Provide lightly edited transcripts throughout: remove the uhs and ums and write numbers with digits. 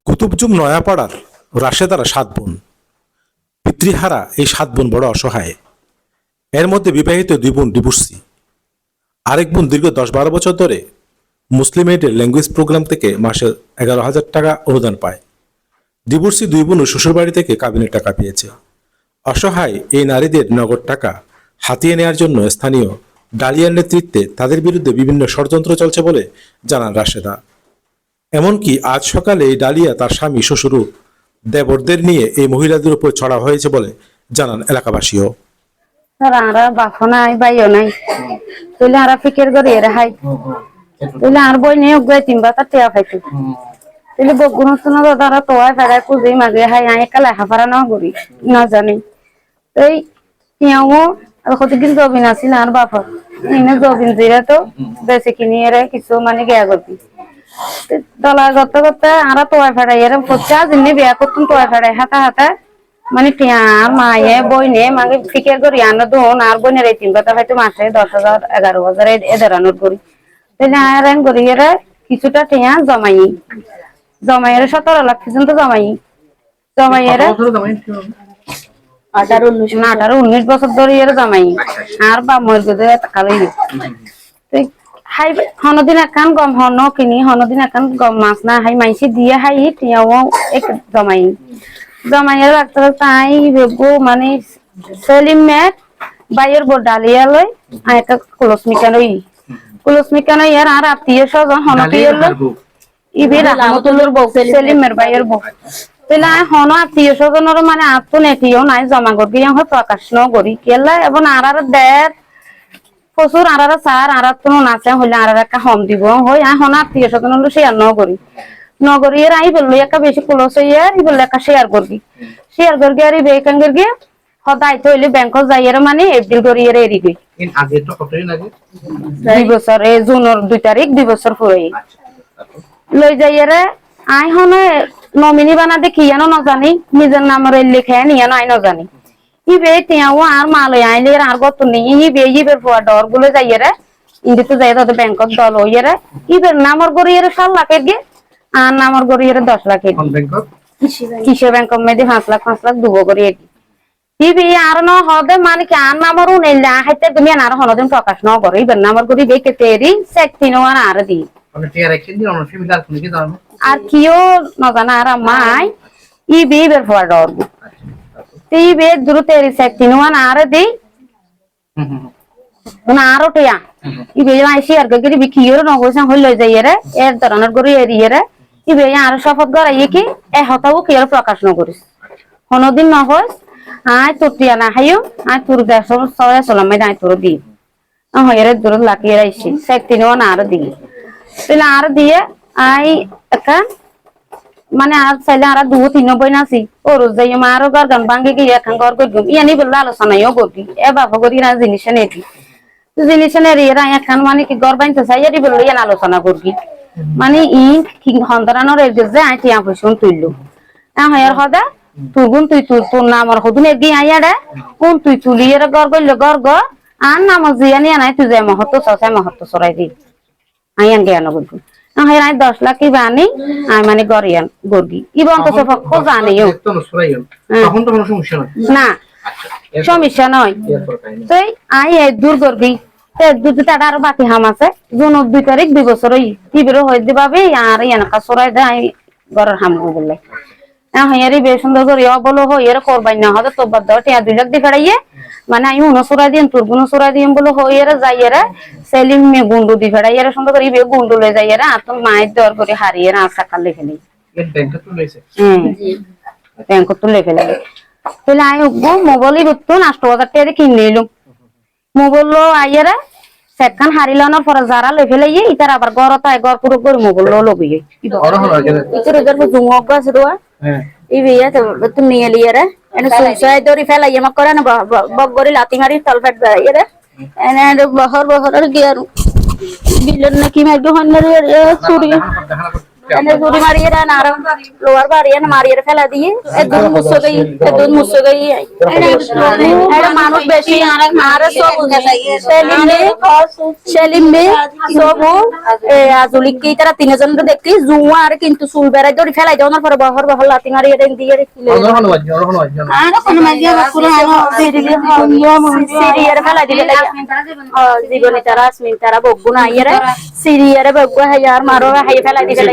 কুতুবজুং নয়াপাড়ার রাশেদারা 7 বোন। পিতৃহারা এই 7 বোন বড় অসহায়। এর মধ্যে বিবাহিত 2 বোন ডিভোর্সি। আরেক বোন দীর্ঘ 10-12 বছর ধরে মুসলিম এইডের ল্যাঙ্গুয়েজ প্রোগ্রাম থেকে মাসে 11,000 টাকা অনুদান পায়। ডিভোর্সি 2 বোনও শ্বশুরবাড়ি থেকে কাবিনের টাকা পেয়েছে। অসহায় এই নারীদের নগদ টাকা হাতিয়ে নেওয়ার জন্য স্থানীয় ডালিয়ার নেতৃত্বে তাদের বিরুদ্ধে বিভিন্ন ষড়যন্ত্র চলছে বলে জানান রাশেদা। এমনকি আজ সকালে এই ডালিয়া তার স্বামী, শ্বশুর, দেবরদের নিয়ে এই মহিলাদের উপর ছড়া হয়েছে বলে জানান এলাকাবাসীও। আরা বাপও নাই বাইও নাই তাহলে আরা ফিকের করি এরা হাই তাহলে আর বই নিয়ে উগাই 3 বাতা টিয়া খাইতো তাহলে বগুন শোনা দাদা তোয়াই ফেরাই পুজে মাগে হাই আই একা লেখাপড়া না করি না জানি এই ইয়াও আর কতদিন জবিন আছিল আর বাপর ইনে জবিন দিরা তো বেশি কিনি এরা কিছু মানে গিয়া করবি দলা করতে করতে আরা তোয়াই ফেরাই এরা পচা জিনি বিয়া করতুম তোয়াই ফেরাই হাতা হাতা মানে টিয়ার মায়ে বইনে মাগে ফিকের করি আনো দোন আর বইনের এই 3 কথা হয়তো মাসে 10,000 11,000 এদারানোর করি তাহলে আর এন করি এরা কিছুটা টিয়া জমাই 17 লাখ পর্যন্ত জমাই এরা 18-19 বছর ধরে এরা জমাই আর বা মর গদে টাকালই হাই হনদিন একান গম হন কিনি হনদিন একান গম মাছ না হাই মাইসি দিয়ে হাই টিয়াও এক জমাইয়ের রাখতে তাই বেগো মানে সেলিম মেট বাইয়ের বড় ডালিয়া লই আর একটা কুলসমিকানো ইয়ার আর আত্মীয় স্বজন হনকিয়ল ইবি রাহমাতুল্লাহর বউ সেলিমের বাইয়ের বউ তাহলে হন আত্মীয় স্বজনের মানে আত্ম নেটিও নাই জমা করবি হয় প্রকাশ ন করি কেলা এবং আর দেড় প্রচুর আর সার আর কোনো নাচে হইলে আর একটা হম দিব হই হন আত্মীয় স্বজন হলো শেয়ার ন করি নগরীর আই বললো একটা বেশি ক্লোজ হইয়া ই বললো একটা শেয়ার করবি আর ই বেকান করবি সদাই তো হইলে ব্যাংকত যাইয়ার মানে এপ্রিল করিয়ার এরিবি আগে তো কতদিন আগে 2 বছর এই জুনের 2 তারিখ 2 বছর পরে লই যাইয়ারে আই হনে নমিনি বানাতে কি জানো না জানি নিজের নামের লেখে নিয়ে আই না জানি ইবে তিয়াও আর মালয় আইলে আর গত নেই ইবের ফুয়া ডর গুলো যাইয়ারে ইন্দিতে যাই তো ব্যাংকত দল হইয়ারে ইবের নামর করিয়ারে 7 লাখের গে আর নামর গরিয়ের 10 লাখ কিসে ব্যাংক মেদি 5 লাখ দুবো করি ইবি আর ন হদে মানে কি আর নামর উনেলা হাইতে তুমি আর হনদিন প্রকাশ ন করে ইবেন নামর গরি বেকে তেরি সেকতিনো আর দি মানে টিয়ার একদিন দিন অন্য ফ্যামিলি আর কোনো কি জানো আর কিও ন জানা আর মাই ইবি বের ফর ডর ইবে দুরু তেরি সেকতিনো আর দি না আরো টিয়া ইবে আই শেয়ার গরি বিকিয়র ন গোসা হই লই যাইরে এর ধরনের গরি এরিয়ারে ইবে আর শপথ করাই কি এ হতাও কি আর প্রকাশ ন করিস কোনদিন না হস আই তোর টিয়া না হাইও আই তোর দেশ সবাই সালামে দাই তোর দি হইরে দূর লাকি রাইছি সেকতিনো না আর দি তাহলে আর দিয়ে আই একটা মানে আর চাইলে আর 2-3 বই নাছি ও রোজ যাই মারো ঘর গান ভাঙ্গে গিয়ে এখন ঘর কই ইয়ানি বললা আলোচনাও করবি এ বাবা করি না জিনিস নেই জিনিস নেই এরা এখন মানে কি ঘর বাইতে চাই এরি বললো ইয়ান আলোচনা করবি মানে ই হন্দরানোর এর যে আইটি আপন তুইলো হয়ার হদা তুগুন তুই তোর নামর হদুন এগি আইয়াড়ে কোন তুই তুলিয়ের ঘর কইলো ঘর গ আর নাম জিয়ানি নাই তুই যে মহত্ব সসাই মহত্ব সরাই দি আইয়ান জ্ঞান করবি হয়ার আই 10 লাখ কি বানি আই মানে গরিয়ান গর্গি ইবন তো পক্ষ জানিও তখন তো কোনো সমস্যা না সমস্যা নয় তুই আই দূর করবি দুটো টাকা আর বাকি হাম আছে জুন 2 তারিখ 2 বছর টিভিরও হয়ে দিবাবে আর এনকা সরাই দেয় ঘরের হাম বললে হইয়ারি বেশ সুন্দর করে বলো হইয়ার করবাই না হয়তো তোর বাদ 2 লাখ দিয়ে ফেড়াইয়ে মানে আমি উনসুরাই দিন তোর গুনসুরাই দিন বলো হইয়ারে যাইয়ারে সেলিম মে গুন্ডু দি ফেড়াইয়ারে সুন্দর করে ইবে গুন্ডু লয়ে যাইয়ারে আর তোর মায়ের দর করে হারিয়ে না আশা কাল লিখে নেই ব্যাংকে তুলেছে ব্যাংক তুলে ফেলে তাহলে আই মোবাইলই বুঝতুন 8,000 টাকা কিনে নিলাম মোবাইল আইয়ারে সেখান হারিলানোর পরে যারা লই ফেলাইয়ে ইতার আবার গরতায় গর পুরো করে মোবাইল লবিয়ে ইতরে গর জুমক আছে দোয়া ইবিয়া তো নিয়ে লিয়ারে এনে সুইসাইড দরি ফেলাইয়ে মক করে না বগরি লাতি মারি তলফাট দাইরে এনে বহর গিয়ার বিলেন নাকি মাইগো হন্নারে চুরি এনে জুড়ি মারিয়ে দেন আর লোয়ার বাড়ি এনে মারিয়ে ফেলা দিয়ে একদম মুসো গই এটা মানুষ বেশি আর সব সেলিম বে সব আজুলি কি তারা তিনজন দেখি জুয়া আর কিন্তু চুল বেড়াই দড়ি ফেলাই দেওয়ার পরে বহর বহর লাতি মারিয়ে দেন দিয়ে রেখিলে সিরিয়ার ফেলাই দিলে জীবনে তারা আসমিন তারা বকবো না ইয়েরে সিরিয়ারে বকবো হাজার মারো হাই ফেলাই দিলে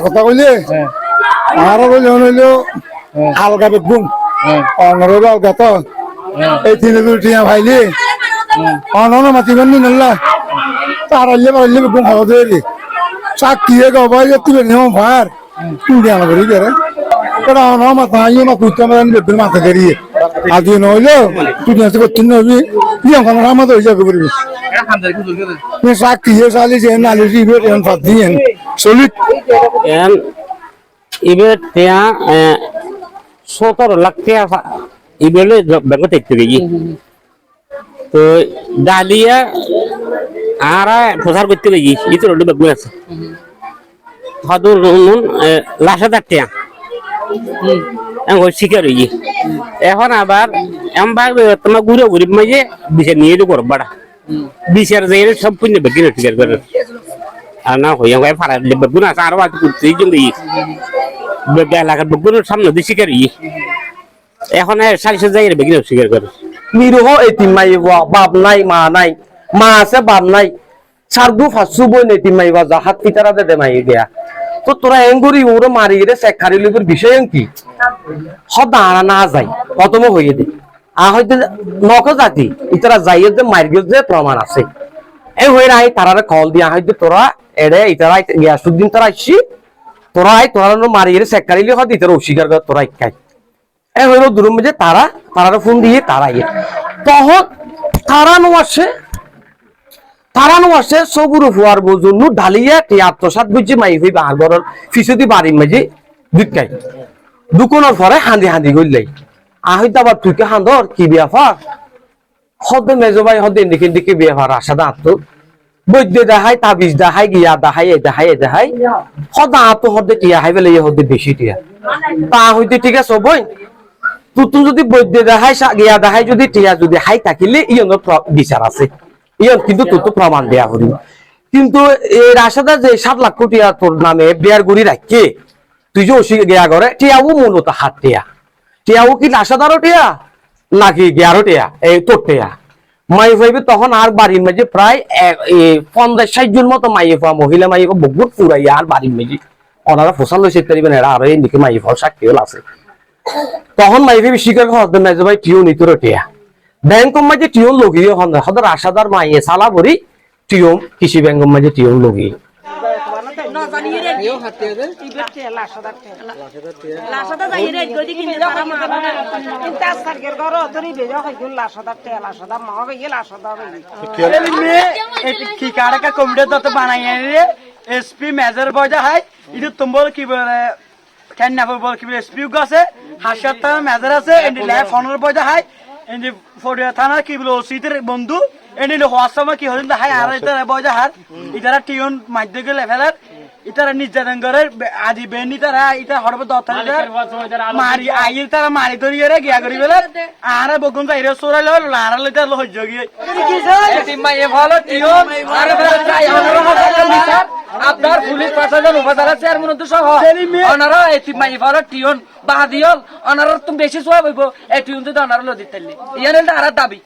কথা কইলে আর বলে হইলো আলগা বেগুন অনরবে আলগা তো এই তিন দুটিয়া ভাইলি অনর মাতিবেন নি নল্লা তারাইলে বাড়িলে বেগুন খাওয়া দেরি চাকিয়ে গবাই তুলে নিও ভার ইন্ডিয়ান করি করে এটা অনর মাথা ইয়ে মা কুইতা মানে বেগুন মাথা করি আজ নইলো তুই না করতে নবি ইয়ে খানা রামা তো যাবে বলবি চাকিয়ে চালি যে নালি দিবে এন ফাদ দিয়েন সলিড এন ইবের তিয়া 17 লাখ টাকা ইবেলে ব্যাংকে দেখতে গেছি তো ডালিয়া আর প্রচার করতে গেছি ইতর ব্যাংক আছে হাদুর নুন লাশা টাকা শিকার হয়ে এখন আবার এমবার তোমার ঘুরে ঘুরি মাঝে বিচার নিয়ে তো করব বাড়া বিচার যাই সম্পূর্ণ বেগিন শিকার করে আর না হইয়া ভাই ফারা বেগুন আছে আরো আছে করতে এই জন্য এলাকার বেগুনের সামনে দিয়ে শিকার এখন সারিশে যাই বেগিন শিকার করে নিরহ এতিম মাই বাপ নাই মা আছে বাপ নাই সারদু ফাসু বই এতিম মাই বাজা হাত পিতারা দে মাই গিয়া তো তোরা এঙ্গুরি ওরে মারি রে সেখারি লিগের বিষয় কি হদারা না যাই প্রথম হইয়ে দে হয়তো নক জাতি ইতারা যাইয়ে যে মার্গের যে প্রমাণ আছে এই হয়ে রাই তারারে কল দিয়া হয়তো তোরা এড়ে ইতারা গিয়াসুদ্দিন তারা আসছি তোরা মারিয়ে রে সেখারি লিগে হয়তো ইতারা অস্বীকার করে তোরা ইকাই এই হইল দুরুম যে তারারে ফোন দিয়ে তারাই তখন তারানো আসে সবুর হওয়ার জন্য ঢালিয়া আত্মসাত বুঝছে মাই হইবা ঘরের ফিসদি বাড়ির মাঝে দুকাই দুকনের পরে হাঁদি গইলাই হয়তো আবার তুই কে হাঁদর কি বিয়াফার হদে মেজো ভাই হদে দিকে বিয়াফার আশা দাঁত বৈদ্য দেখাই তাবিজ দেখাই গিয়া দেখাই হদা আতো হদে টিয়া হাই বেলে হদে বেশি টিয়া তা হইতে ঠিক আছে বই তুই যদি বৈদ্য দেখাই গিয়া দেখাই যদি টিয়া যদি হাই থাকিলে ইয়নের বিচার আছে ইয়ন কিন্তু তোর তো প্রমাণ দেয়া হরি কিন্তু এই রাশাদা যে 7 লাখ টিয়া তোর নামে বিয়ার গুড়ি রাখকে তুই যে ওসি গিয়া করে টিয়াও মূলত হাত টিয়াও কি রাশাদারও টিয়া নাকি গিয়ারও টিয়া এই তোর টিয়া মাই ভাইবে তখন আর বাড়ির মাঝে প্রায় 50-60 জন মতো মাইফা মহিলা মাইফা বহুত পুরাইয়া আর বাড়ির মাঝে ওনারা ফসল লইছে তারিবেন এরা আর এই দিকে মাইফা সাক্ষী আছে তখন মাইফে স্বীকার করতে মেজো ভাই টিও নিতর টিয়া ব্যাংক মাঝে টিওন লগিয়ে হদর আশাদার মাইয়ে সালা ভরি টিওম কৃষি ব্যাংক মাঝে টিওন লগিয়ে এসপি মেজর বজা হয় এটা তোমার কি বলে কেন্নাপুর বল কি বলে এসপি আছে হাসপাতাল থানা মেজর আছে এন্ড ল্যাব ফোনের বজা হয় এন্ড ফরিয়া থানা কি বলে ওসিদের বন্ধু এন্ড হোয়াটসঅ্যাপ কি হলেন হাই আর এটা বজা হার ইতারা টিউন মাইদ্য গেলে ফেলার ইতারা নির্যাতন করে আদি বেনি তারা ইতা হরবে দত্তার মারি আইল তারা মারি ধরিয়ে রে গিয়া করি বলে আর বগুন যাইরে সোরাইল লারা লইতা হজ্জ গিয়ে কি স্যার মাইয়ে ভালো টিউন আর যাই আপনার পুলিশ প্রশাসন উপজেলা চেয়ারম্যান তো সহ ওনারা এতিম মাই ভালো টিউন বাদিয়ল ওনারা তুমি বেশি সোয়া হইব এই টিউন তো ওনারা লদিত তাইলে ইয়ানে তারা দাবি